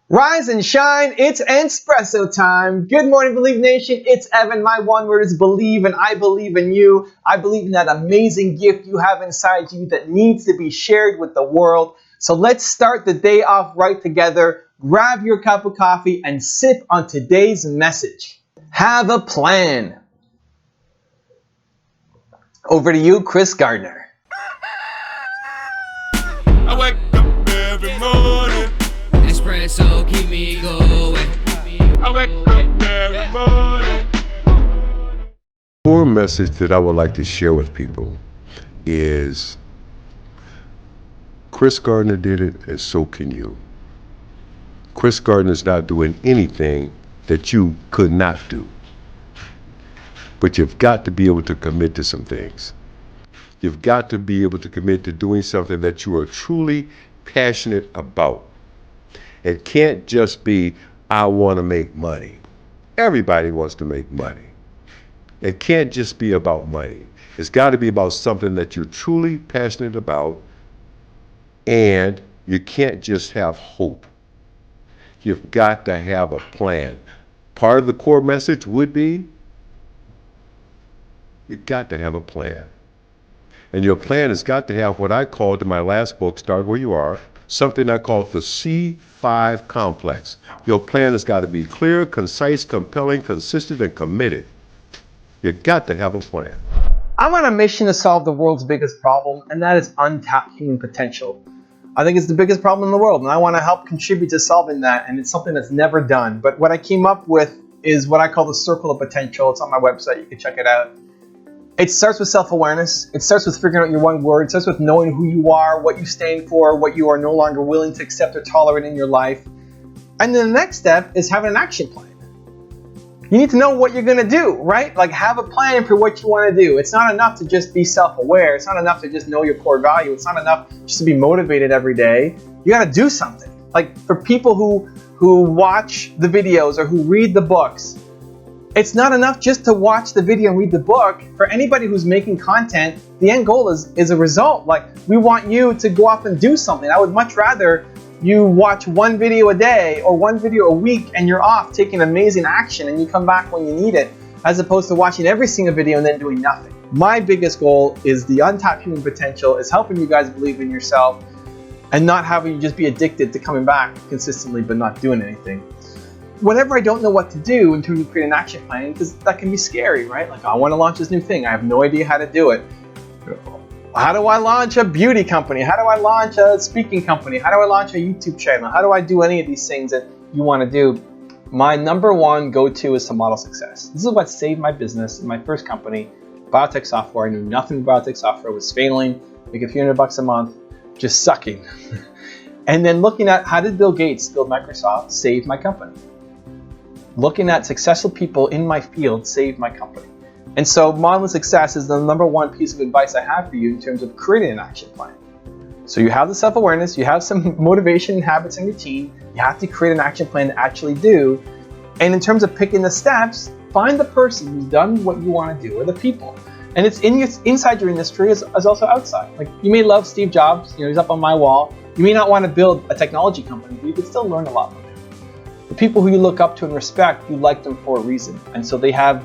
Rise and shine, it's espresso time. Good morning, Believe Nation. It's Evan. My one word is believe, and I believe in you. I believe in that amazing gift you have inside you that needs to be shared with the world. So let's start the day off right together. Grab your cup of coffee and sip on today's message. Have a plan. Over to you, Chris Gardner. I wake up every morning. Espresso keep me going. I wake up every morning. Core message that I would like to share with people is Chris Gardner did it, and so can you. Chris Gardner is not doing anything that you could not do. But you've got to be able to commit to some things. You've got to be able to commit to doing something that you are truly passionate about. It can't just be, I want to make money. Everybody wants to make money. It can't just be about money. It's got to be about something that you're truly passionate about, and you can't just have hope. You've got to have a plan. Part of the core message would be, you've got to have a plan. And your plan has got to have what I called in my last book, Start Where You Are, something I call the C5 complex. Your plan has got to be clear, concise, compelling, consistent, and committed. You've got to have a plan. I'm on a mission to solve the world's biggest problem, and that is untapped human potential. I think it's the biggest problem in the world, and I want to help contribute to solving that, and it's something that's never done. But what I came up with is what I call the circle of potential. It's on my website. You can check it out. It starts with self-awareness. It starts with figuring out your one word. It starts with knowing who you are, what you stand for, what you are no longer willing to accept or tolerate in your life. And then the next step is having an action plan. You need to know what you're going to do, right? Like, have a plan for what you want to do. It's not enough to just be self-aware. It's not enough to just know your core value. It's not enough just to be motivated every day. You got to do something. Like, for people who watch the videos or who read the books, it's not enough just to watch the video and read the book. For anybody who's making content, the end goal is a result. Like, we want you to go off and do something. I would much rather you watch one video a day or one video a week and you're off taking amazing action and you come back when you need it, as opposed to watching every single video and then doing nothing. My biggest goal is the untapped human potential, is helping you guys believe in yourself and not having you just be addicted to coming back consistently but not doing anything. Whenever I don't know what to do in terms of creating an action plan, because that can be scary, right? Like, I want to launch this new thing. I have no idea how to do it. How do I launch a beauty company? How do I launch a speaking company? How do I launch a YouTube channel? How do I do any of these things that you want to do? My number one go-to is to model success. This is what saved my business in my first company, biotech software. I knew nothing about biotech software, was failing, making $300 a month, just sucking. And then looking at how did Bill Gates build Microsoft save my company? Looking at successful people in my field saved my company. And so modeling success is the number one piece of advice I have for you in terms of creating an action plan. So you have the self-awareness, you have some motivation, habits, and routine. You have to create an action plan to actually do. And in terms of picking the steps, find the person who's done what you want to do, or the people. And it's inside your industry as also outside. Like, you may love Steve Jobs, he's up on my wall. You may not want to build a technology company, but you can still learn a lot from him. The people who you look up to and respect, you like them for a reason. And so they have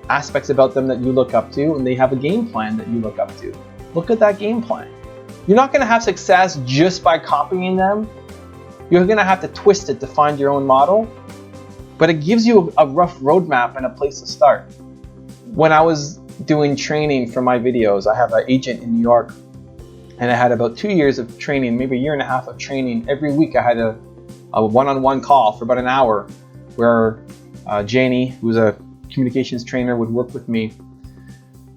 aspects about them that you look up to, and they have a game plan that you look up to. Look at that game plan. You're not going to have success just by copying them. You're going to have to twist it to find your own model. But it gives you a rough roadmap and a place to start. When I was doing training for my videos, I have an agent in New York, and I had about 2 years of training, maybe a year and a half of training. Every week I had a one-on-one call for about an hour where Janie, who's a communications trainer, would work with me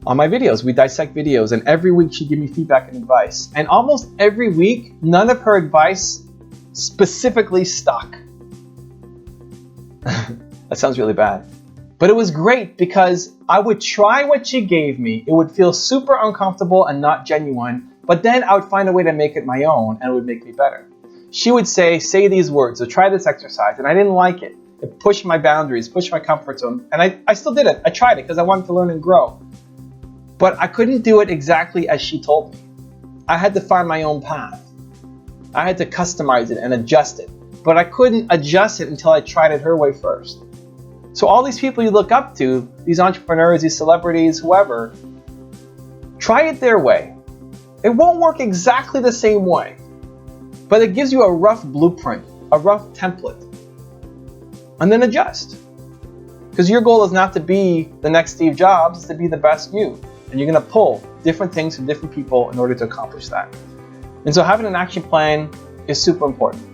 on my videos. We dissect videos, and every week she'd give me feedback and advice. And almost every week, none of her advice specifically stuck. That sounds really bad. But it was great because I would try what she gave me. It would feel super uncomfortable and not genuine, but then I would find a way to make it my own, and it would make me better. She would say these words, or try this exercise, and I didn't like it. It pushed my boundaries, pushed my comfort zone, and I still did it. I tried it because I wanted to learn and grow. But I couldn't do it exactly as she told me. I had to find my own path. I had to customize it and adjust it. but I couldn't adjust it until I tried it her way first. So all these people you look up to, these entrepreneurs, these celebrities, whoever, try it their way. It won't work exactly the same way, but it gives you a rough blueprint, a rough template, and then adjust. Because your goal is not to be the next Steve Jobs, it's to be the best you. And you're going to pull different things from different people in order to accomplish that. And so having an action plan is super important.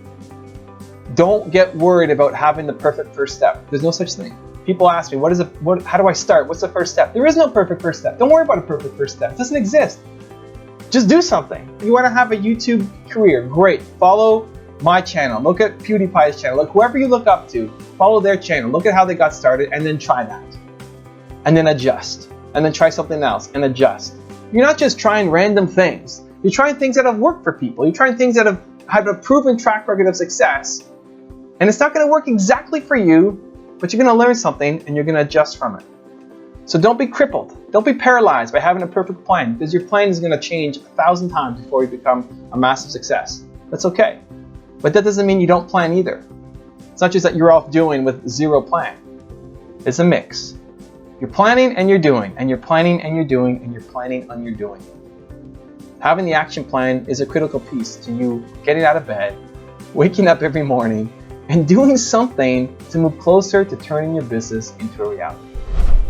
Don't get worried about having the perfect first step. There's no such thing. People ask me, how do I start? What's the first step? There is no perfect first step. Don't worry about a perfect first step. It doesn't exist. Just do something. You want to have a YouTube career, great. Follow my channel. Look at PewDiePie's channel. Look, whoever you look up to, follow their channel. Look at how they got started and then try that. And then adjust. And then try something else and adjust. You're not just trying random things. You're trying things that have worked for people. You're trying things that have had a proven track record of success. And it's not going to work exactly for you, but you're going to learn something and you're going to adjust from it. So don't be crippled. Don't be paralyzed by having a perfect plan, because your plan is going to change 1,000 times before you become a massive success. That's okay. But that doesn't mean you don't plan either. It's not just that you're off doing with zero plan. It's a mix. You're planning and you're doing, and you're planning and you're doing, and you're planning and you're doing. Having the action plan is a critical piece to you getting out of bed, waking up every morning, and doing something to move closer to turning your business into a reality.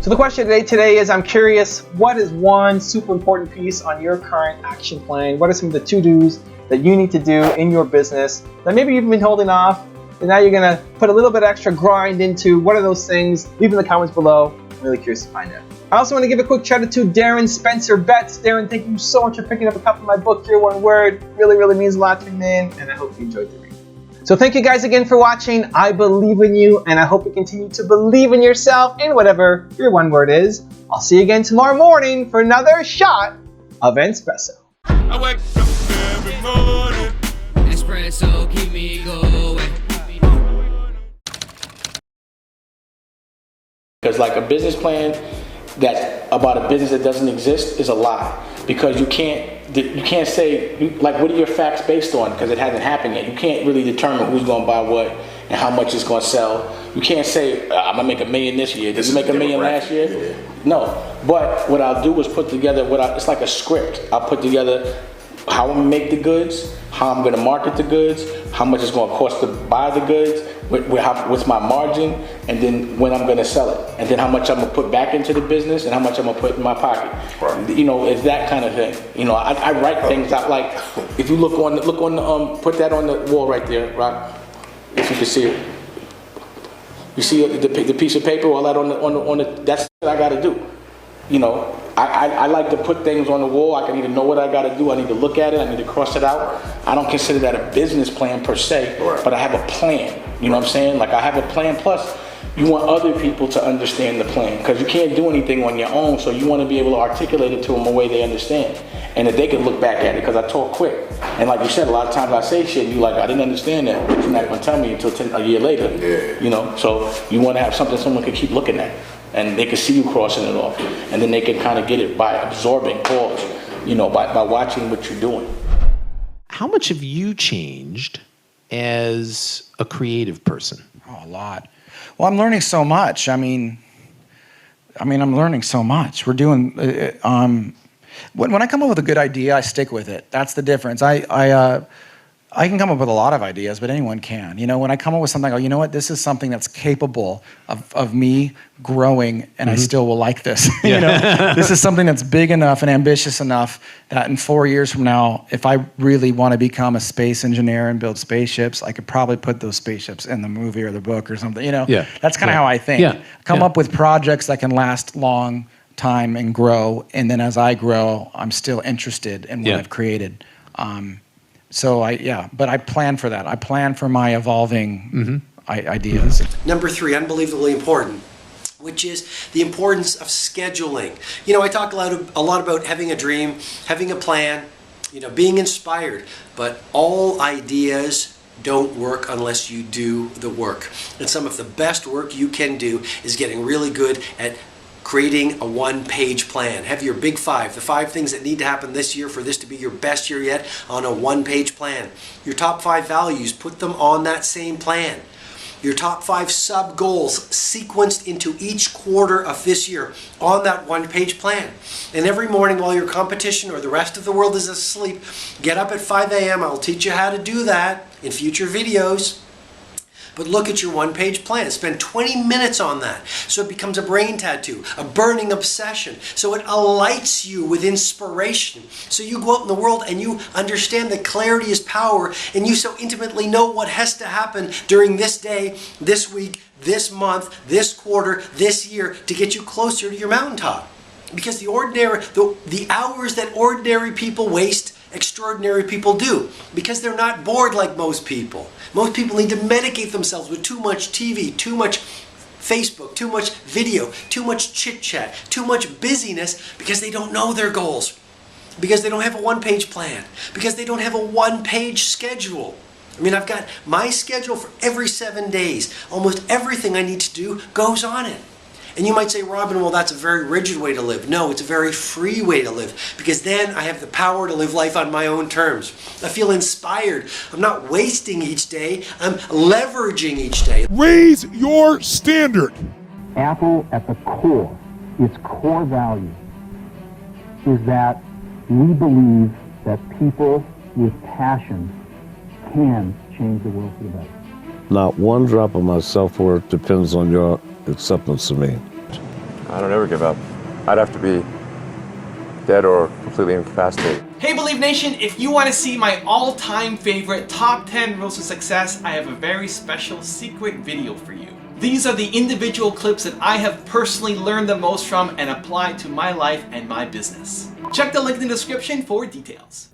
So the question today is, I'm curious, what is one super important piece on your current action plan? What are some of the to-dos that you need to do in your business that maybe you've been holding off, and now you're gonna put a little bit extra grind into? What are those things? Leave in the comments below. I'm really curious to find out. I also want to give a quick shout out to Darren Spencer Betts. Darren, thank you so much for picking up a copy of my book, Your One Word. Really, really means a lot to me, man, and I hope you enjoyed the read. So thank you guys again for watching. I believe in you, and I hope you continue to believe in yourself and whatever your one word is. I'll see you again tomorrow morning for another shot of Espresso. I wake up every morning. Espresso, keep me going. Because like a business plan about a business that doesn't exist is a lie. Because you can't say, like, what are your facts based on? Because it hasn't happened yet. You can't really determine who's going to buy what and how much it's going to sell. You can't say, I'm going to make $1 million this year. Did you make $1 million last year? Yeah. No. But what I'll do is put together, it's like a script. I'll put together how I'm going to make the goods, how I'm going to market the goods, how much it's going to cost to buy the goods, what's my margin, and then when I'm going to sell it, and then how much I'm going to put back into the business, and how much I'm going to put in my pocket. Right. You know, it's that kind of thing. You know, I write things out. Like if you look on put that on the wall right there, right? If you can see it, you see the piece of paper, all that on the that's what I got to do. You know, I like to put things on the wall. I need to know what I got to do. I need to look at it. I need to cross it out. I don't consider that a business plan per se, right, but I have a plan. You know what I'm saying? Like I have a plan. Plus, you want other people to understand the plan, because you can't do anything on your own. So you want to be able to articulate it to them a way they understand, and that they can look back at it. Because I talk quick, and like you said, a lot of times I say shit, and you like, I didn't understand that, but you're not going to tell me until a year later. Yeah. You know, so you want to have something someone can keep looking at, and they can see you crossing it off, and then they can kind of get it by absorbing calls, you know, by watching what you're doing. How much have you changed as a creative person? Oh, a lot. Well, I'm learning so much. I mean, I'm learning so much. We're doing. When I come up with a good idea, I stick with it. That's the difference. I can come up with a lot of ideas, but anyone can. You know, when I come up with something, I go, you know what, this is something that's capable of me growing, and I still will like this. Yeah. You know, this is something that's big enough and ambitious enough that in 4 years from now, if I really want to become a space engineer and build spaceships, I could probably put those spaceships in the movie or the book or something. You know, that's kind of how I think. Yeah. Come up with projects that can last long time and grow, and then as I grow, I'm still interested in what I've created. But I plan for that. I plan for my evolving ideas. Number 3, unbelievably important, which is the importance of scheduling. You know, I talk a lot about having a dream, having a plan, you know, being inspired, but all ideas don't work unless you do the work. And some of the best work you can do is getting really good at creating a one-page plan. Have your big five, the 5 things that need to happen this year for this to be your best year yet, on a one-page plan. Your top 5 values, put them on that same plan. Your top 5 sub-goals sequenced into each quarter of this year on that one-page plan. And every morning while your competition or the rest of the world is asleep, get up at 5 a.m. I'll teach you how to do that in future videos. But look at your one-page plan. Spend 20 minutes on that so it becomes a brain tattoo, a burning obsession. So it alights you with inspiration. So you go out in the world and you understand that clarity is power, and you so intimately know what has to happen during this day, this week, this month, this quarter, this year to get you closer to your mountaintop. Because the hours that ordinary people waste, extraordinary people do, because they're not bored like most people. Most people need to medicate themselves with too much TV, too much Facebook, too much video, too much chit-chat, too much busyness, because they don't know their goals, because they don't have a one-page plan, because they don't have a one-page schedule. I mean, I've got my schedule for every 7 days. Almost everything I need to do goes on it. And you might say, Robin, well, that's a very rigid way to live. No, it's a very free way to live, because then I have the power to live life on my own terms. I feel inspired. I'm not wasting each day. I'm leveraging each day. Raise your standard. Apple at the core, its core value is that we believe that people with passion can change the world for the better. Not one drop of my self-worth depends on your acceptance of me. I don't ever give up. I'd have to be dead or completely incapacitated. Hey Believe Nation, if you want to see my all-time favorite top 10 rules of success, I have a very special secret video for you. These are the individual clips that I have personally learned the most from and applied to my life and my business. Check the link in the description for details.